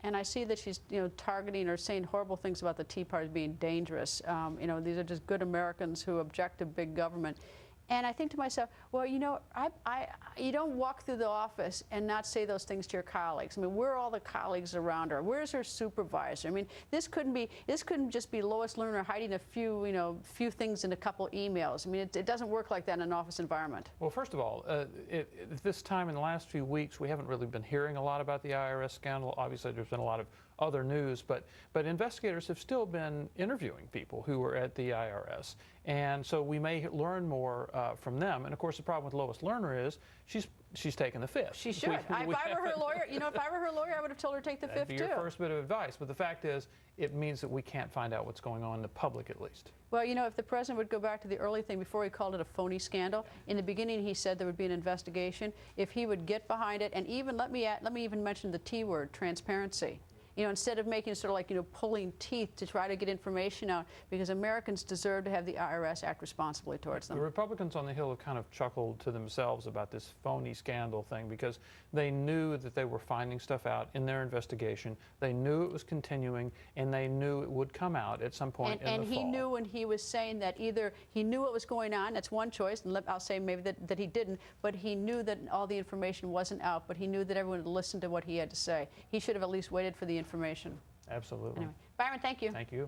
And I see that she's, targeting or saying horrible things about the Tea Party being dangerous. These are just good Americans who object to big government. And I think to myself, well, you don't walk through the office and not say those things to your colleagues. I mean, where are all the colleagues around her? Where's her supervisor? I mean, this couldn't just be Lois Lerner hiding a few things in a couple emails. I mean, it doesn't work like that in an office environment. Well, first of all, at this time in the last few weeks, we haven't really been hearing a lot about the IRS scandal. Obviously, there's been a lot of other news, but investigators have still been interviewing people who were at the IRS, and so we may learn more from them. And of course, the problem with Lois Lerner is she's taken the fifth. She should. If I were her lawyer, if I were her lawyer, I would have told her to take the fifth too. That'd be your first bit of advice. But the fact is, it means that we can't find out what's going on in the public, at least. Well, if the president would go back to the early thing before he called it a phony scandal, in the beginning he said there would be an investigation. If he would get behind it, and even let me even mention the T word, transparency. Instead of making sort of like, pulling teeth to try to get information out, because Americans deserve to have the IRS act responsibly towards them. The Republicans on the Hill have kind of chuckled to themselves about this phony scandal thing, because they knew that they were finding stuff out in their investigation. They knew it was continuing, and they knew it would come out at some point in the fall. And he knew when he was saying that either he knew what was going on, that's one choice, and I'll say maybe that he didn't, but he knew that all the information wasn't out, but he knew that everyone would listen to what he had to say. He should have at least waited for the information. Absolutely. Anyway, Byron, thank you. Thank you.